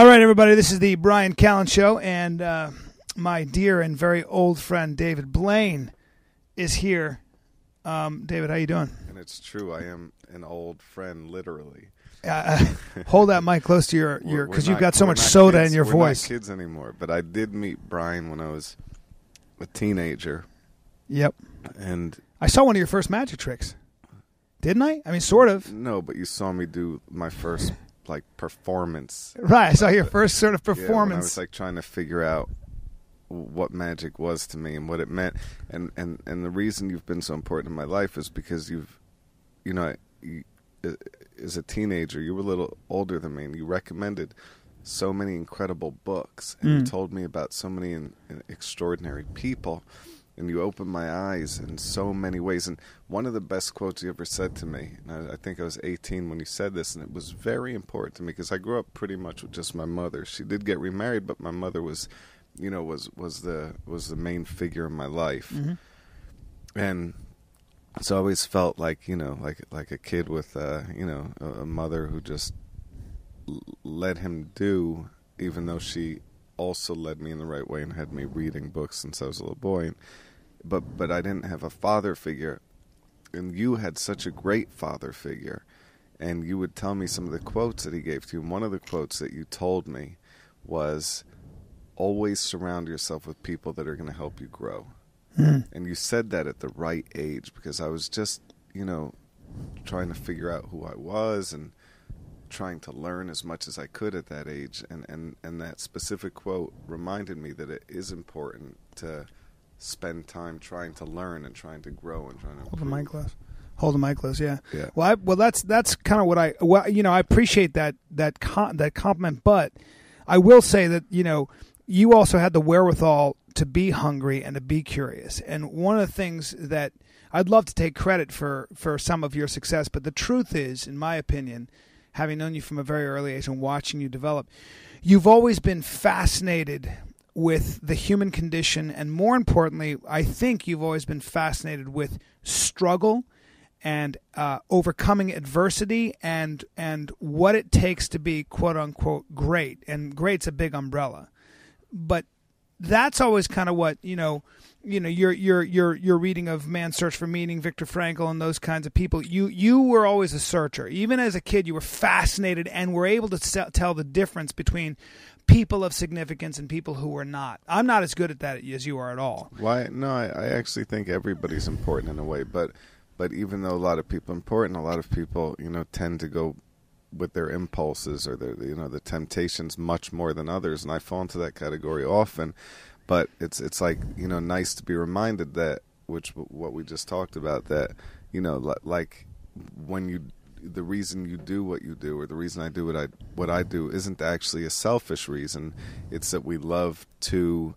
All right, everybody, this is the Bryan Callen Show, and my dear and very old friend David Blaine is here. David, how you doing? And it's true, I am an old friend, literally. Hold that mic close to your because you've got so much soda in your voice. We're not kids anymore, but I did meet Bryan when I was a teenager. Yep. And I saw one of your first magic tricks. Didn't I? I mean, sort of. No, but you saw me do my first performance. Right, I saw your first sort of performance. Yeah, when I was trying to figure out what magic was to me and what it meant, and the reason you've been so important in my life is because as a teenager, you were a little older than me, and you recommended so many incredible books, and you told me about so many extraordinary people, and you opened my eyes in so many ways. And one of the best quotes you ever said to me, and I think I was 18 when you said this, and it was very important to me because I grew up pretty much with just my mother. She did get remarried, but my mother was the main figure in my life. Mm-hmm. And so I always felt like a kid with a mother who just let him do, even though she also led me in the right way and had me reading books since I was a little boy. But I didn't have a father figure, and you had such a great father figure, and you would tell me some of the quotes that he gave to you. And one of the quotes that you told me was, always surround yourself with people that are going to help you grow. And you said that at the right age, because I was just, trying to figure out who I was and trying to learn as much as I could at that age. And that specific quote reminded me that it is important to spend time trying to learn and trying to grow and trying to hold the mic close. Hold the mic close, yeah. Yeah. Well, that's kind of what I appreciate that compliment, but I will say that you also had the wherewithal to be hungry and to be curious. And one of the things that I'd love to take credit for some of your success, but the truth is, in my opinion, having known you from a very early age and watching you develop, you've always been fascinated with the human condition, and more importantly, I think you've always been fascinated with struggle and overcoming adversity and what it takes to be quote unquote great. And great's a big umbrella, but that's always kind of what your reading of Man's Search for Meaning, Viktor Frankl, and those kinds of people. You were always a searcher. Even as a kid, you were fascinated and were able to tell the difference between people of significance and people who were not. I'm not as good at that as you are at all. Why? No, I actually think everybody's important in a way, but even though a lot of people are important, a lot of people tend to go with their impulses or the temptations much more than others, and I fall into that category often. But it's like nice to be reminded that, what we just talked about, that like when the reason you do what you do, or the reason I do what I do, isn't actually a selfish reason. It's that we love to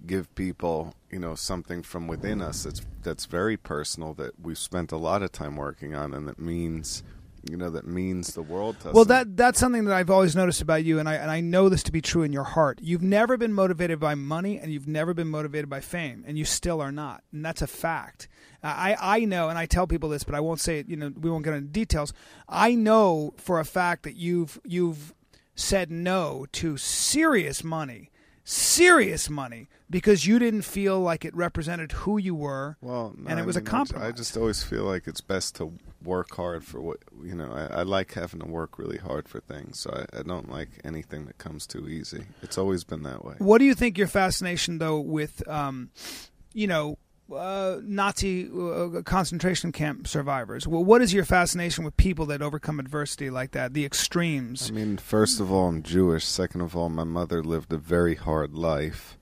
give people something from within us that's very personal, that we've spent a lot of time working on, and that means the world to us. Well, that's something that I've always noticed about you, and I know this to be true in your heart. You've never been motivated by money, and you've never been motivated by fame, and you still are not, and that's a fact. I know, and I tell people this, but I won't say it. We won't get into details. I know for a fact that you've said no to serious money, because you didn't feel like it represented who you were. Well, no, and it was a compromise. I just always feel like it's best to work hard for what I like having to work really hard for things. So I don't like anything that comes too easy. It's always been that way. What do you think your fascination though with Nazi concentration camp survivors? Well, what is your fascination with people that overcome adversity like that, the extremes? I mean, first of all, I'm Jewish. Second of all, my mother lived a very hard life.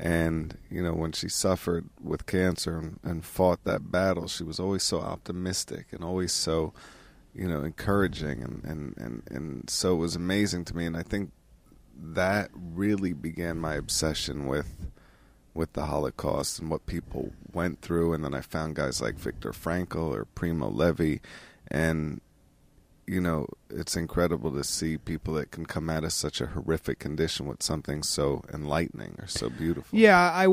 And, when she suffered with cancer and fought that battle, she was always so optimistic and always so, encouraging. And so it was amazing to me. And I think that really began my obsession with the Holocaust and what people went through. And then I found guys like Viktor Frankl or Primo Levi. And, it's incredible to see people that can come out of such a horrific condition with something so enlightening or so beautiful. Yeah, I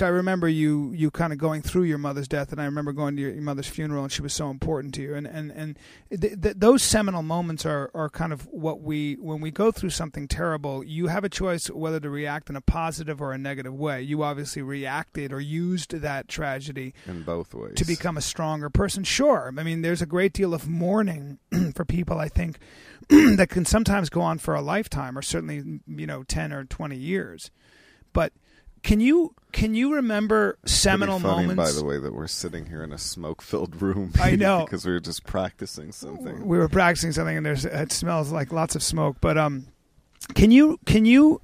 remember you kind of going through your mother's death, and I remember going to your mother's funeral, and she was so important to you. And those seminal moments are kind of when we go through something terrible, you have a choice whether to react in a positive or a negative way. You obviously reacted or used that tragedy in both ways to become a stronger person. Sure. I mean, there's a great deal of mourning for people, I think, that can sometimes go on for a lifetime, or certainly 10 or 20 years. But can you remember seminal funny, moments? By the way, that we're sitting here in a smoke-filled room. I know, because we were just practicing something. We were practicing something, and it smells like lots of smoke. But can you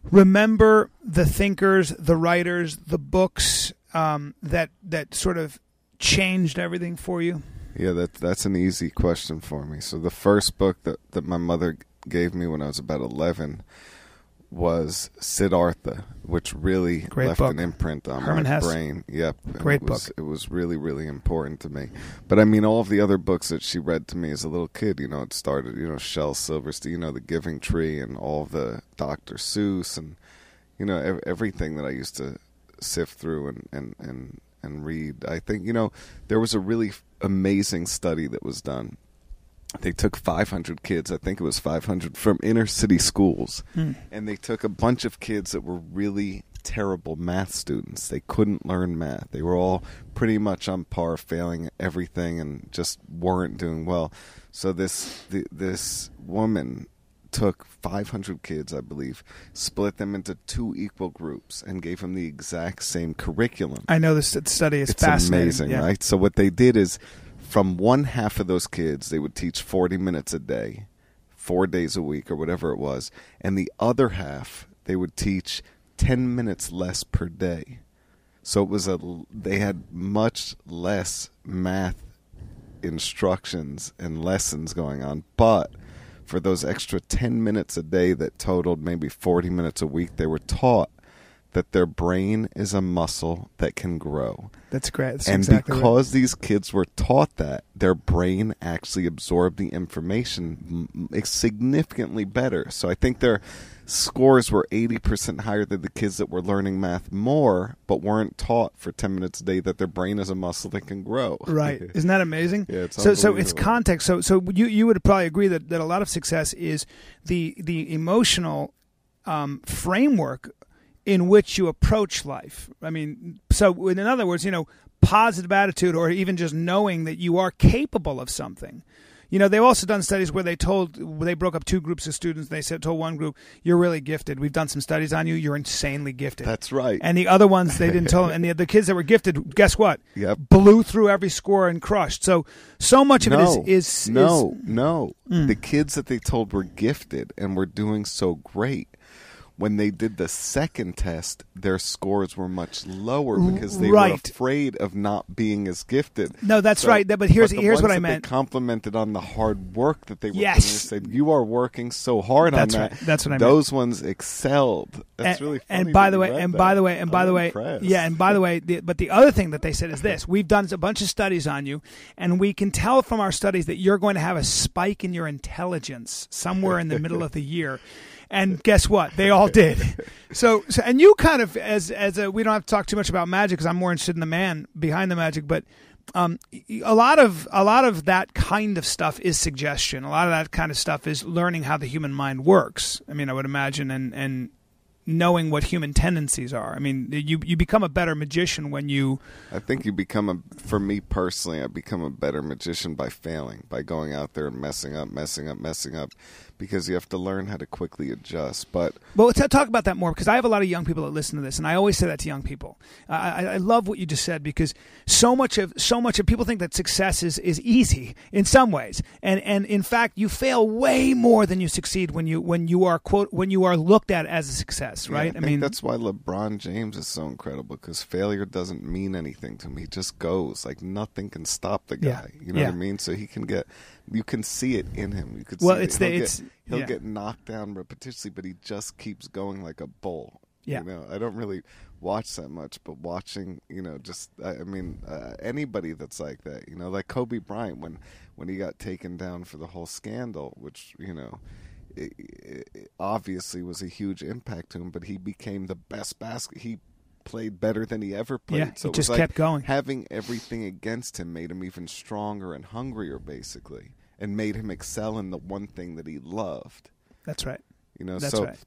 remember the thinkers, the writers, the books that sort of changed everything for you? Yeah, that's an easy question for me. So the first book that my mother gave me when I was about 11 was Siddhartha, which really left an imprint on my brain. Yep. Great book. It was really, really important to me. But I mean, all of the other books that she read to me as a little kid, it started, Shel Silverstein, The Giving Tree, and all of the Dr. Seuss, and, everything that I used to sift through and read. I think, there was a really amazing study that was done. They took 500 kids, I think it was 500, from inner city schools, and they took a bunch of kids that were really terrible math students. They couldn't learn math. They were all pretty much on par, failing everything, and just weren't doing well. So this woman took 500 kids, I believe, split them into 2 equal groups, and gave them the exact same curriculum. I know this study is fascinating. It's amazing, right? So what they did is, from one half of those kids, they would teach 40 minutes a day, 4 days a week, or whatever it was. And the other half, they would teach 10 minutes less per day. So it was they had much less math instructions and lessons going on. But for those extra 10 minutes a day that totaled maybe 40 minutes a week, they were taught that their brain is a muscle that can grow. That's great. That's and exactly because right. These kids were taught that, their brain actually absorbed the information significantly better. So I think their scores were 80% higher than the kids that were learning math more, but weren't taught for 10 minutes a day that their brain is a muscle that can grow. Right. Isn't that amazing? Yeah, it's so it's context. So you would probably agree that a lot of success is the emotional framework in which you approach life. I mean, so in other words, positive attitude, or even just knowing that you are capable of something. They've also done studies where they broke up 2 groups of students. They told one group, "You're really gifted. We've done some studies on you. You're insanely gifted." That's right. And the other ones, they didn't tell them. And the kids that were gifted, guess what? Yep. Blew through every score and crushed. So much of it is No. The kids that they told were gifted and were doing so great, when they did the second test, their scores were much lower because they were afraid of not being as gifted. No, that's right. But here's what I meant. They complimented on the hard work that they were doing. They said, "You are working so hard on that." Right. That's what I meant. Those ones excelled. That's really funny. And by the way, but the other thing that they said is this: we've done a bunch of studies on you, and we can tell from our studies that you're going to have a spike in your intelligence somewhere in the middle of the year. And guess what? They all did. So, and you kind of, as we don't have to talk too much about magic because I'm more interested in the man behind the magic. But a lot of that kind of stuff is suggestion. A lot of that kind of stuff is learning how the human mind works. I mean, I would imagine, and knowing what human tendencies are. I mean, you become a better magician when you... I think you become for me personally, I become a better magician by failing, by going out there and messing up, because you have to learn how to quickly adjust. But let's talk about that more, because I have a lot of young people that listen to this, and I always say that to young people. I love what you just said, because so much of people think that success is easy in some ways, and in fact you fail way more than you succeed when you are looked at as a success. Right? Yeah, I think that's why LeBron James is so incredible, because failure doesn't mean anything to him. He just goes. Like, nothing can stop the guy. Yeah. You know what I mean? So you can see it in him. You could see he'll get knocked down repetitiously, but he just keeps going like a bull. Yeah. You know, I don't really watch that much, but watching, anybody that's like that, like Kobe Bryant when he got taken down for the whole scandal, which, it obviously was a huge impact to him, but he became the best he played better than he ever played. Yeah, so he just kept going. Having everything against him made him even stronger and hungrier, basically, and made him excel in the one thing that he loved. That's right. That's right.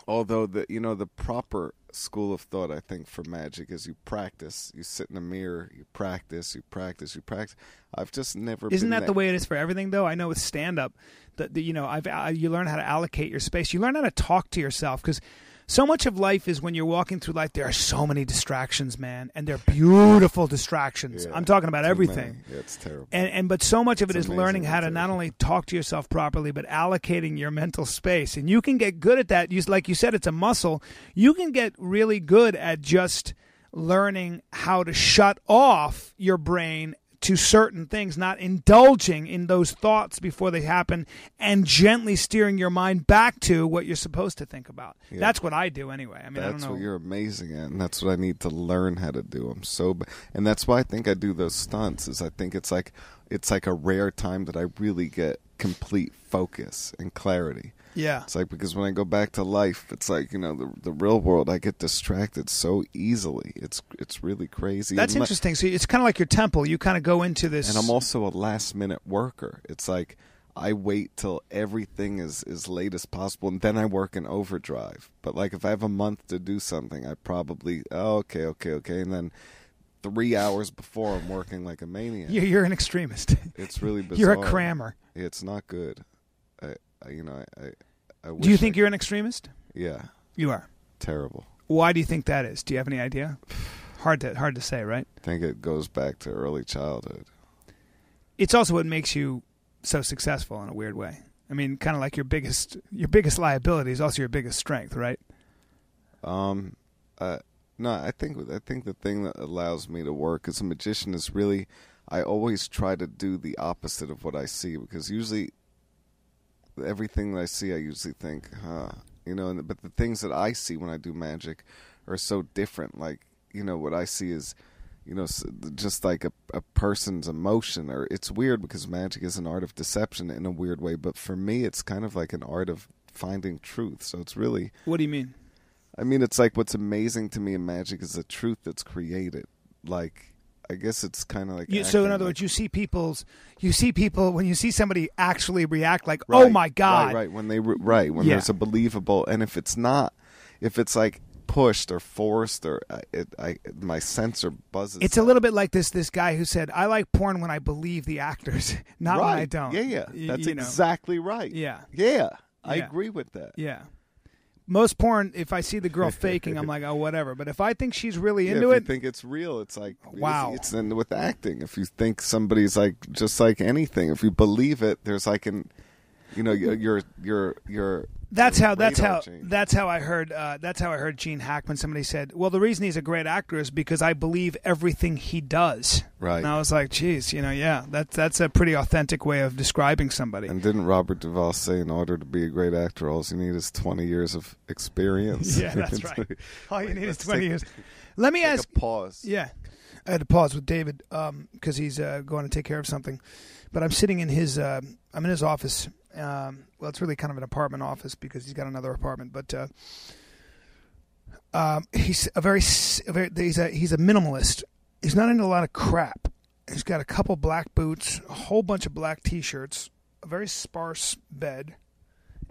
Although the proper school of thought, I think, for magic is you practice. You sit in a mirror, you practice, you practice, you practice. I've just never. Isn't that the way it is for everything, though? I know with stand-up, you learn how to allocate your space. You learn how to talk to yourself, because so much of life is when you're walking through life, there are so many distractions, man, and they're beautiful distractions. Yeah, I'm talking about everything. Yeah, it's terrible. But so much of it is amazing. learning how to not only talk to yourself properly, but allocating your mental space. And you can get good at that. Like you said, it's a muscle. You can get really good at just learning how to shut off your brain to certain things, not indulging in those thoughts before they happen, and gently steering your mind back to what you're supposed to think about. Yeah. That's what I do anyway. I mean, I don't know. That's what you're amazing at, and that's what I need to learn how to do. And that's why I think I do those stunts. Is I think it's like a rare time that I really get complete focus and clarity. Yeah. It's like, because when I go back to life, it's like, the real world, I get distracted so easily. It's really crazy. That's interesting. So it's kind of like your temple. You kind of go into this. And I'm also a last minute worker. It's like I wait till everything is as late as possible, and then I work in overdrive. But like if I have a month to do something, I probably, okay. And then 3 hours before, I'm working like a maniac. You're an extremist. It's really bizarre. You're a crammer. It's not good. Do you think you're an extremist? Yeah. You are. Terrible. Why do you think that is? Do you have any idea? Hard to say, right? I think it goes back to early childhood. It's also what makes you so successful in a weird way. I mean, kind of like your biggest liability is also your biggest strength, right? No, I think the thing that allows me to work as a magician is really, I always try to do the opposite of what I see, because usually everything that I see, I usually think, but the things that I see when I do magic are so different. Like, what I see is, just like a person's emotion. Or it's weird because magic is an art of deception in a weird way, but for me, it's kind of like an art of finding truth. So it's really... What do you mean? I mean, it's like what's amazing to me in magic is the truth that's created. Like, I guess it's kind of like... So in other words, you see people, when you see somebody actually react like, right, oh my God. Right, when there's a believable, and if it's like pushed or forced, or my sensor buzzes. It's a little bit like this guy who said, I like porn when I believe the actors, not when I don't. Yeah. That's exactly right. Yeah. Yeah. I agree with that. Yeah. Most porn, if I see the girl faking, I'm like, oh, whatever. But if I think she's really into if it, you think it's real, it's like, wow. It's with acting. If you think somebody's like, just like anything, if you believe it, there's like That's how I heard Gene Hackman. Somebody said, well, the reason he's a great actor is because I believe everything he does. Right. And I was like, geez, that's a pretty authentic way of describing somebody. And didn't Robert Duvall say, in order to be a great actor, all you need is 20 years of experience? Yeah, that's right. All you need is 20 years. Let me ask. A pause. Yeah. I had to pause with David because he's going to take care of something. But I'm sitting in his office. Well, it's really kind of an apartment office because he's got another apartment. But he's a minimalist. He's not into a lot of crap. He's got a couple black boots, a whole bunch of black T-shirts, a very sparse bed,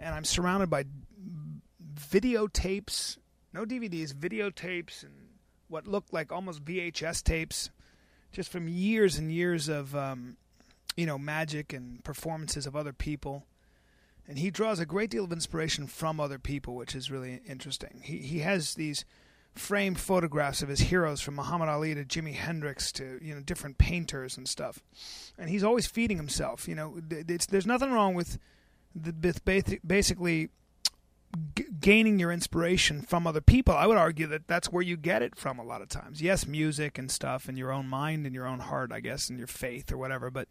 and I'm surrounded by videotapes, no DVDs, videotapes, and what looked like almost VHS tapes, just from years and years of magic and performances of other people. And he draws a great deal of inspiration from other people, which is really interesting. He has these framed photographs of his heroes, from Muhammad Ali to Jimi Hendrix to different painters and stuff. And he's always feeding himself. There's nothing wrong with basically gaining your inspiration from other people. I would argue that that's where you get it from a lot of times. Yes, music and stuff, and your own mind and your own heart, I guess, and your faith or whatever, but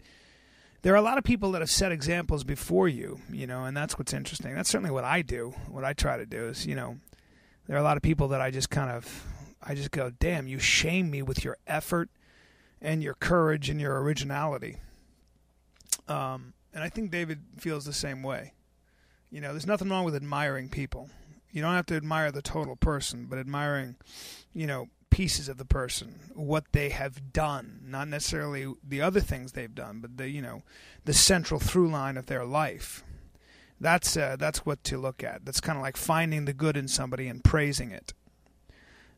there are a lot of people that have set examples before you, and that's what's interesting. That's certainly what I do. What I try to do is, There are a lot of people that I just go, damn, you shame me with your effort and your courage and your originality. And I think David feels the same way. You know, there's nothing wrong with admiring people. You don't have to admire the total person, but admiring, you know, pieces of the person, what they have done, not necessarily the other things they've done, but the central through line of their life. That's what to look at. That's kind of like finding the good in somebody and praising it.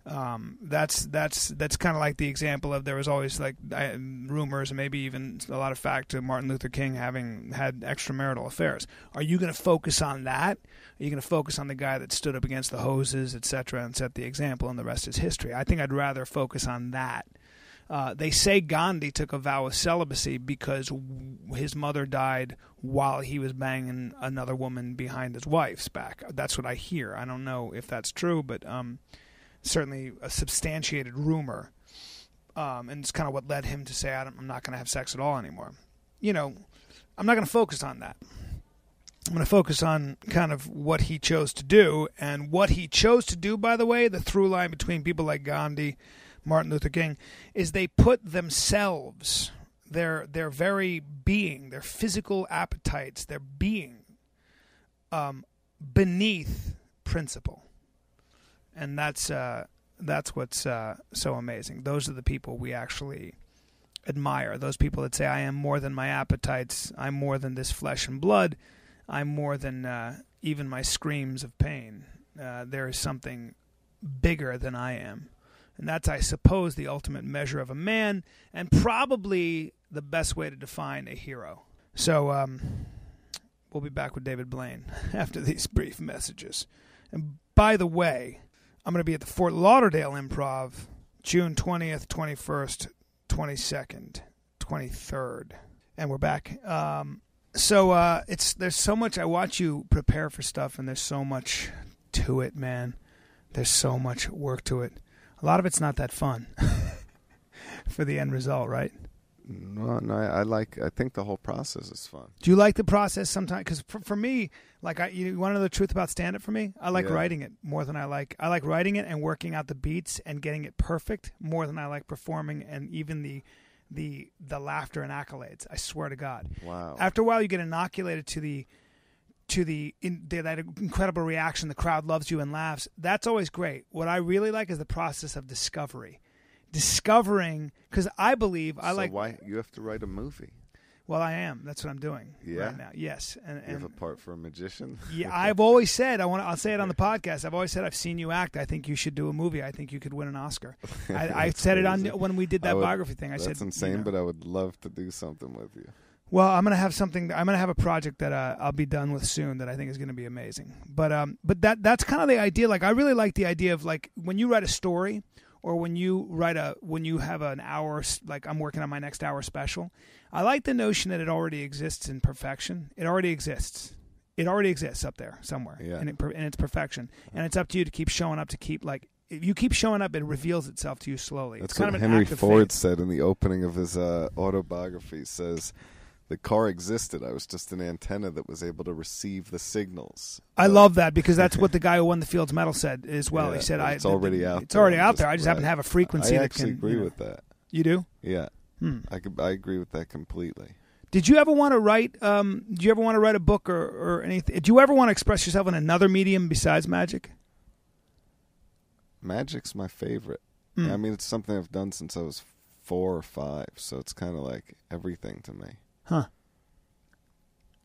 That's kind of like the example of there was always like rumors and maybe even a lot of fact to Martin Luther King having had extramarital affairs. Are you going to focus on that? Are you going to focus on the guy that stood up against the hoses, etc., and set the example, and the rest is history? I think I'd rather focus on that. They say Gandhi took a vow of celibacy because his mother died while he was banging another woman behind his wife's back. That's what I hear. I don't know if that's true, but certainly a substantiated rumor. And it's kind of what led him to say, I'm not going to have sex at all anymore. You know, I'm not going to focus on that. I'm going to focus on kind of what he chose to do. And what he chose to do, by the way, the through line between people like Gandhi, Martin Luther King, is they put themselves, their very being, their physical appetites, their being, beneath principle. And that's what's so amazing. Those are the people we actually admire. Those people that say, I am more than my appetites. I'm more than this flesh and blood. I'm more than even my screams of pain. There is something bigger than I am. And that's, I suppose, the ultimate measure of a man, and probably the best way to define a hero. So we'll be back with David Blaine after these brief messages. And by the way, I'm going to be at the Fort Lauderdale Improv June 20th, 21st, 22nd, 23rd. And we're back. There's so much. I watch you prepare for stuff, and there's so much to it, man. There's so much work to it. A lot of it's not that fun for the end result, right? No, I think the whole process is fun. Do you like the process sometimes? Because for me, like you want to know the truth about stand-up for me? I like writing it more than I like writing it and working out the beats and getting it perfect more than I like performing and even the laughter and accolades. I swear to God. Wow. After a while, you get inoculated to that incredible reaction. The crowd loves you and laughs. That's always great. What I really like is the process of discovery. Discovering, because I believe why you have to write a movie? Well, I am. That's what I'm doing right now. Yes, and you have a part for a magician. Yeah, I've always said I'll say it on the podcast. I've always said I've seen you act. I think you should do a movie. I think you could win an Oscar. I said it on when we did that biography thing. That's insane, but I would love to do something with you. Well, I'm gonna have something. I'm gonna have a project that I'll be done with soon that I think is gonna be amazing. But that's kind of the idea. Like I really like the idea of like when you write a story. Or when you have an hour, like I'm working on my next hour special, I like the notion that it already exists in perfection. It already exists. It already exists up there somewhere in its perfection. And it's up to you to keep showing up, to keep like, if you keep showing up, it reveals itself to you slowly. That's it's kind what of an Henry act of Ford faith. said in the opening of his autobiography. He says, the car existed. I was just an antenna that was able to receive the signals. I love that because that's what the guy who won the Fields Medal said as well. Yeah, he said, "It's already out. It's already out there. I just happen to have a frequency I that actually can." agree with that. You do? Yeah, I agree with that completely. Did you ever want to write? Do you ever want to write a book or anything? Did you ever want to express yourself in another medium besides magic? Magic's my favorite. I mean, it's something I've done since I was 4 or 5, so it's kind of like everything to me. Huh.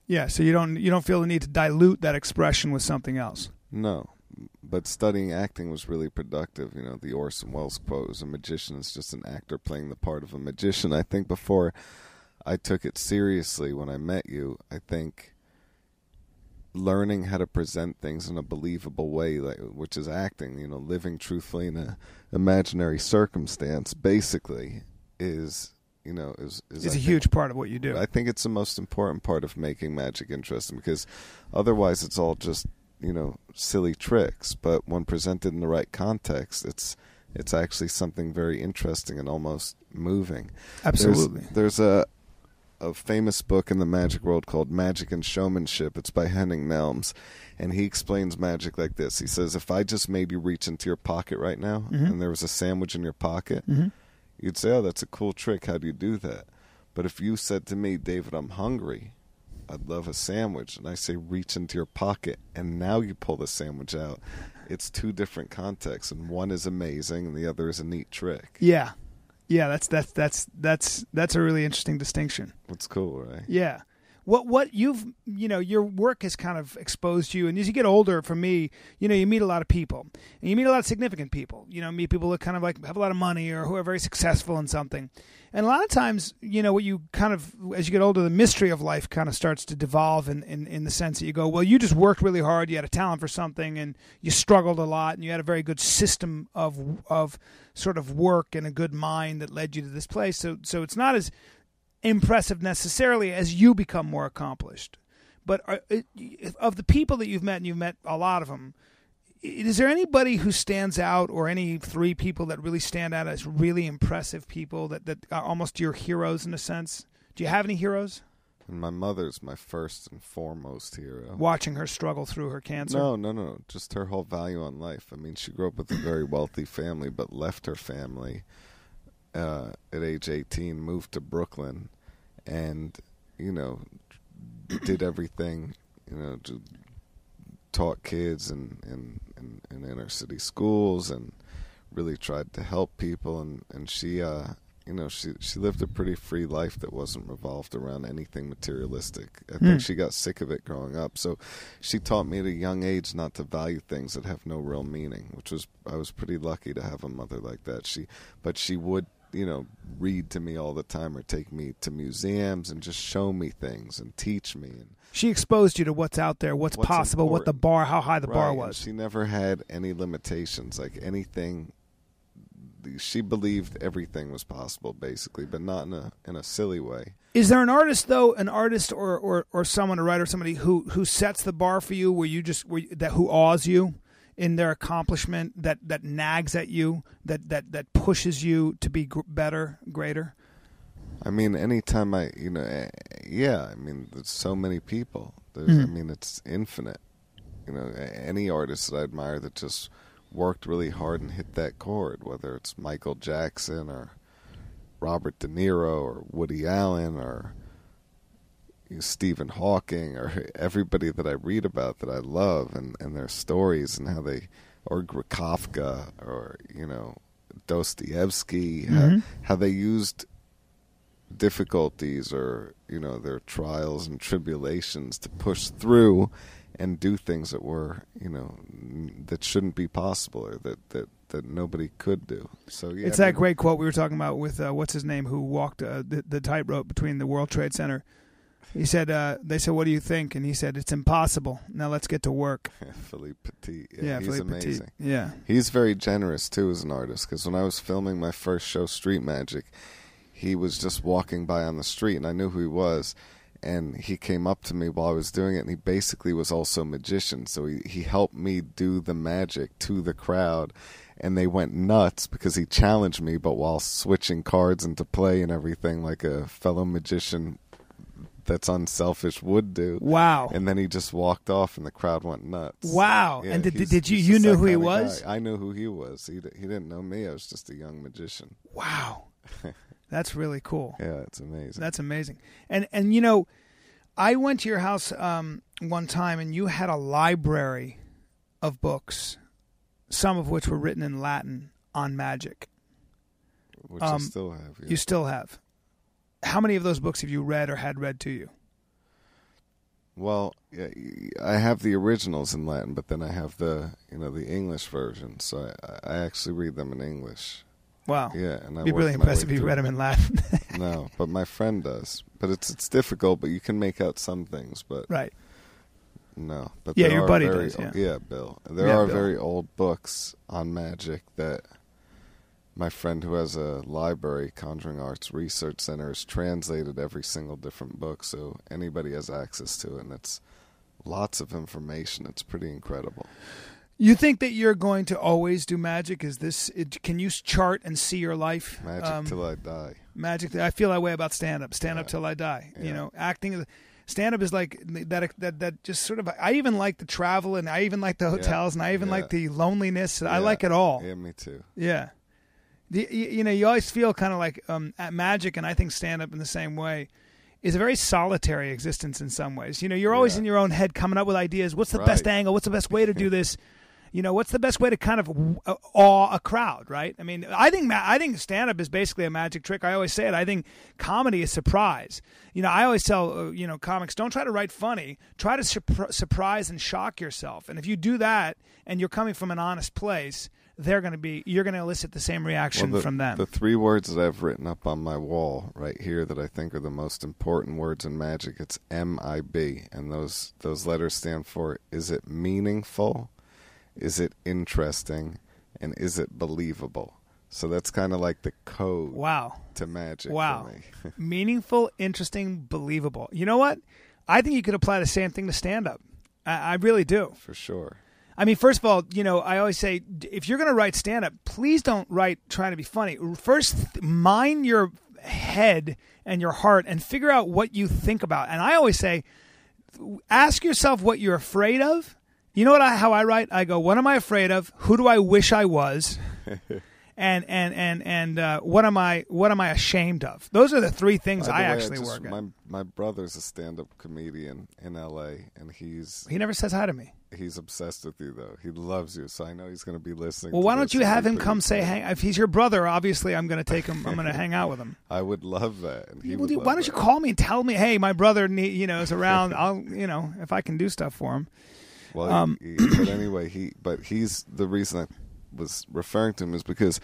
Yeah, so you don't feel the need to dilute that expression with something else. No, but studying acting was really productive. You know, the Orson Welles quote was, a magician is just an actor playing the part of a magician. I think before I took it seriously when I met you, I think learning how to present things in a believable way, which is acting, you know, living truthfully in an imaginary circumstance, basically, is a huge part of what you do. I think it's the most important part of making magic interesting, because otherwise it's all just, you know, silly tricks. But when presented in the right context, it's actually something very interesting and almost moving. Absolutely. There's a a famous book in the magic world called Magic and Showmanship. It's by Henning Nelms, and he explains magic like this. He says, if I just made you reach into your pocket right now and there was a sandwich in your pocket, you'd say, oh, that's a cool trick. How do you do that? But if you said to me, David, I'm hungry, I'd love a sandwich, and I say, reach into your pocket, and now you pull the sandwich out, it's two different contexts, and one is amazing and the other is a neat trick. Yeah. That's a really interesting distinction. That's cool, right? Yeah. What you've, your work has kind of exposed you, and as you get older, for me, you meet a lot of people, and you meet a lot of significant people. Meet people that kind of like have a lot of money or who are very successful in something. And a lot of times, what you kind of, as you get older, the mystery of life kind of starts to devolve in the sense that you go, well, you just worked really hard, you had a talent for something, and you struggled a lot, and you had a very good system of sort of work and a good mind that led you to this place. So it's not as impressive necessarily as you become more accomplished. But of the people that you've met, and you've met a lot of them, is there anybody who stands out, or any three people that really stand out as really impressive people that are almost your heroes in a sense? Do you have any heroes? And my mother's my first and foremost hero. Watching her struggle through her cancer? No. Just her whole value on life. I mean, she grew up with a very wealthy family, but left her family at age 18, moved to Brooklyn, and, did everything, taught kids in inner city schools, and really tried to help people. And she, she lived a pretty free life that wasn't revolved around anything materialistic. I think she got sick of it growing up. So she taught me at a young age not to value things that have no real meaning, I was pretty lucky to have a mother like that. But she would, read to me all the time, or take me to museums and just show me things and teach me. And she exposed you to what's out there, what's possible, important. how high the bar was. And she never had any limitations, like anything. She believed everything was possible, basically, but not in a silly way. Is there an artist or someone, a writer, somebody who sets the bar for you, who awes you in their accomplishment, that nags at you, that pushes you to be better, greater? I mean, anytime there's so many people. It's infinite. Any artist that I admire that just worked really hard and hit that chord, whether it's Michael Jackson or Robert De Niro or Woody Allen or Stephen Hawking, or everybody that I read about that I love, and their stories and how they, or Kafka, or Dostoevsky, how they used difficulties or their trials and tribulations to push through and do things that were that shouldn't be possible, or that nobody could do. So yeah, it's that great quote we were talking about with what's his name, who walked the tightrope between the World Trade Center. He said, they said, what do you think? And he said, it's impossible. Now let's get to work. Philippe Petit. Yeah, he's Philippe amazing. Petit. Yeah. He's very generous, too, as an artist, because when I was filming my first show, Street Magic, he was just walking by on the street, and I knew who he was. And he came up to me while I was doing it, and he basically was also a magician. So he helped me do the magic to the crowd, and they went nuts because he challenged me, but while switching cards into play and everything like a fellow magician that's unselfish would do. Wow. And then he just walked off, and the crowd went nuts. Wow. Yeah, and did you knew who he was? I knew who he was. He didn't know me. I was just a young magician. Wow. That's really cool. Yeah, it's amazing. That's amazing. And I went to your house one time, and you had a library of books, some of which were written in Latin on magic. Which I still have. Yeah. You still have. How many of those books have you read or had read to you? Well, yeah, I have the originals in Latin, but then I have the English version, so I actually read them in English. Wow. Yeah, and It'd be really impressive if you read them in Latin. No, but my friend does. But it's difficult, but you can make out some things. But right. No, but yeah, your buddy does. Yeah, Bill. There are very old books on magic that my friend, who has a library, Conjuring Arts Research Center, has translated every single different book, so anybody has access to it, and it's lots of information. It's pretty incredible. You think that you're going to always do magic? Can you chart and see your life? Magic till I die. Magic. I feel that way about stand-up. Stand-up till I die. Yeah. You know, acting. Stand-up is like that. Just sort of. I even like the travel, and I even like the hotels, and I even like the loneliness. I like it all. Yeah, me too. Yeah. You know, you always feel kind of like at Magic, and I think stand-up in the same way is a very solitary existence in some ways. You know, you're always in your own head coming up with ideas. What's the best angle? What's the best way to do this? You know, what's the best way to kind of awe a crowd, right? I mean, I think stand-up is basically a magic trick. I always say it. I think comedy is surprise. You know, I always tell, comics, don't try to write funny. Try to surprise and shock yourself. And if you do that and you're coming from an honest place, you're going to elicit the same reaction from them. The 3 words that I've written up on my wall right here that I think are the most important words in magic, it's MIB. And those letters stand for, is it meaningful? Is it interesting, and is it believable? So that's kind of like the code to magic for me. Meaningful, interesting, believable. You know what? I think you could apply the same thing to stand-up. I really do. For sure. I mean, first of all, I always say, if you're going to write stand-up, please don't write trying to be funny. First, mind your head and your heart and figure out what you think about. And I always say, ask yourself what you're afraid of. You know how I write? I go, what am I afraid of? Who do I wish I was? And what am I ashamed of? Those are the 3 things I actually work at. My brother's a stand-up comedian in L.A. and he never says hi to me. He's obsessed with you though. He loves you, so I know he's going to be listening. Well, why don't you have him come say hang? If he's your brother, obviously I'm going to take him. I'm going to hang out with him. I would love that. And why don't you call me and tell me, hey, my brother, is around. I'll, if I can do stuff for him. Well, but anyway, he's the reason I was referring to him is because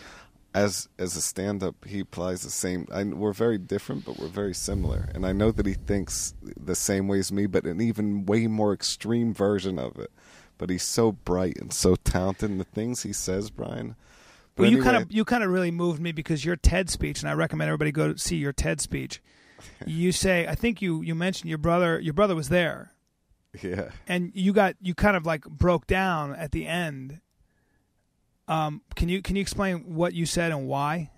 as a stand-up, he applies the same. We're very different, but we're very similar. And I know that he thinks the same way as me, but an even way more extreme version of it. But he's so bright and so talented in the things he says, Brian. But well, anyway, you kind of really moved me because your TED speech, and I recommend everybody go see your TED speech. You say, I think you mentioned your brother was there. Yeah. And you kind of like broke down at the end. Can you explain what you said and why?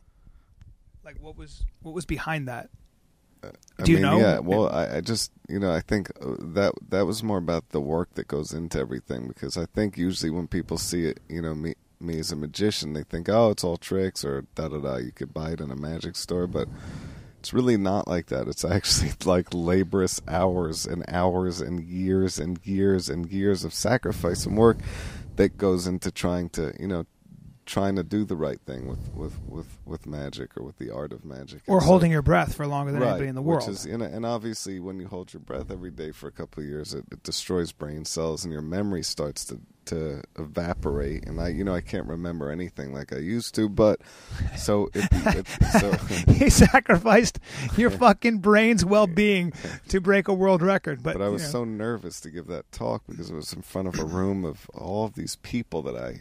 Like what was behind that? Do you know? Yeah. Well, I just I think that was more about the work that goes into everything, because I think usually when people see it, me as a magician, they think, oh, it's all tricks or da da da. You could buy it in a magic store, but it's really not like that. It's actually like laborious hours and hours and years and years and years of sacrifice and work that goes into trying to do the right thing with magic or with the art of magic. Or holding your breath for longer than anybody in the world. Which is, and obviously when you hold your breath every day for a couple of years, it destroys brain cells and your memory starts to evaporate. And I can't remember anything like I used to, but so he sacrificed your fucking brain's well-being to break a world record. But I was so nervous to give that talk because it was in front of a room of all of these people that I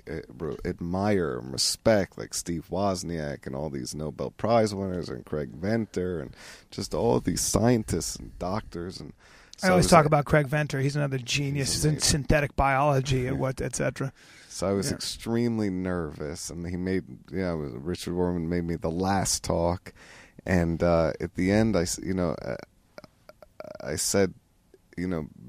admire and respect, like Steve Wozniak and all these Nobel Prize winners and Craig Venter and just all of these scientists and doctors. And so I always talk about Craig Venter. He's another genius in synthetic biology and etc. So I was extremely nervous, and he made Richard Warman made me the last talk, and at the end I said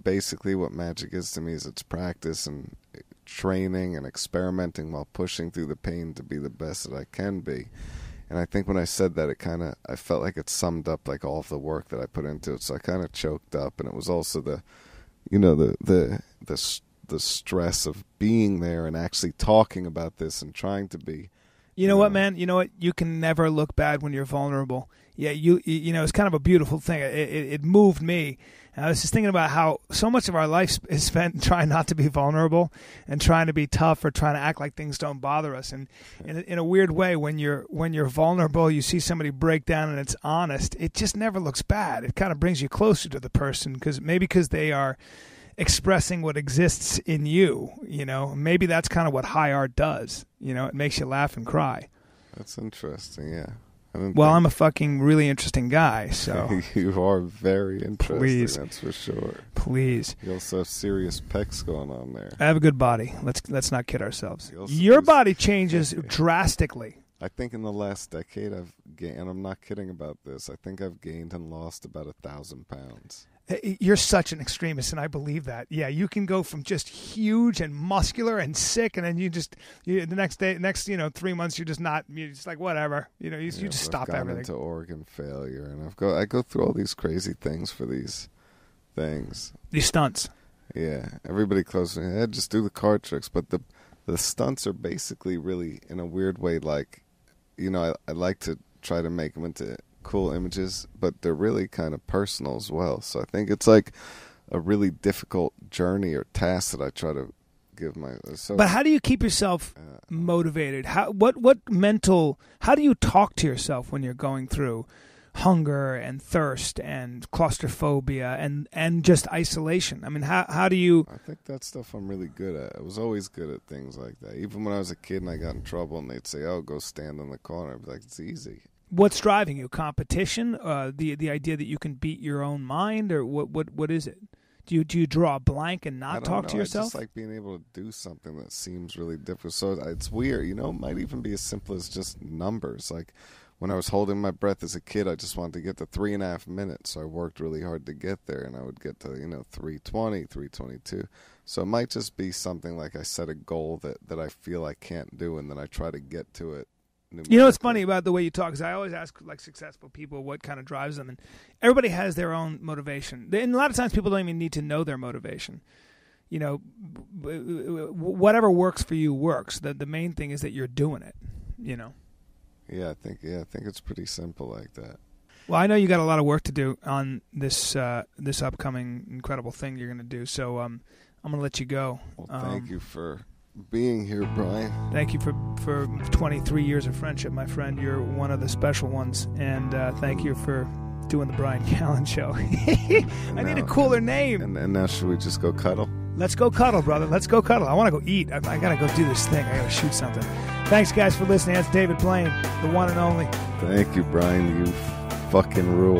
basically what magic is to me is it's practice and training and experimenting while pushing through the pain to be the best that I can be. And I think when I said that, I felt like it summed up like all of the work that I put into it. So I kind of choked up, and it was also the stress of being there and actually talking about this and trying to be. You know what, man? You know what? You can never look bad when you're vulnerable. Yeah, it's kind of a beautiful thing. It moved me. And I was just thinking about how so much of our life is spent trying not to be vulnerable and trying to be tough or trying to act like things don't bother us. And in a weird way, when you're vulnerable, you see somebody break down and it's honest. It just never looks bad. It kind of brings you closer to the person because they are expressing what exists in you. Maybe that's kind of what high art does. It makes you laugh and cry. That's interesting. Yeah. I'm a fucking really interesting guy, so you are very interesting. Please. That's for sure. Please. You also have serious pecs going on there. I have a good body. Let's not kid ourselves. Your body changes drastically. I think in the last decade I've gained, and I'm not kidding about this, I think I've gained and lost about 1,000 pounds. You're such an extremist, and I believe that. Yeah, you can go from just huge and muscular and sick, and then the next 3 months you're just like whatever. You just stop I've gone everything. Into organ failure, and I go through all these crazy things for these things. These stunts. Yeah, everybody close to me, hey, just do the card tricks, but the stunts are basically really, in a weird way, like, I like to try to make them into cool images, but they're really kind of personal as well. So I think it's like a really difficult journey or task that I try to give But how do you keep yourself motivated? How do you talk to yourself when you're going through hunger and thirst and claustrophobia and just isolation? I mean, how do you... I think that's stuff I'm really good at. I was always good at things like that. Even when I was a kid and I got in trouble and they'd say, oh, go stand in the corner, I'd be like, it's easy. What's driving you? Competition? The idea that you can beat your own mind? Or what is it? Do you draw a blank and not talk to yourself? I just like being able to do something that seems really different. So it's weird. It might even be as simple as just numbers. Like when I was holding my breath as a kid, I just wanted to get to 3.5 minutes. So I worked really hard to get there, and I would get to 3:20, 3:22. So it might just be something like I set a goal that I feel I can't do, and then I try to get to it. What's funny about the way you talk is I always ask like successful people what kind of drives them, and everybody has their own motivation. And a lot of times people don't even need to know their motivation. Whatever works for you works. The main thing is that you're doing it. Yeah, I think it's pretty simple like that. Well, I know you got a lot of work to do on this upcoming incredible thing you're going to do. So I'm going to let you go. Well, thank you for being here, Brian. Thank you for 23 years of friendship, my friend. You're one of the special ones, and thank you for doing the Bryan Callen Show. I need a cooler name. And now should we just go cuddle? Let's go cuddle, brother. Let's go cuddle. I want to go eat. I got to go do this thing. I got to shoot something. Thanks, guys, for listening. That's David Blaine, the one and only. Thank you, Brian. You fucking rule.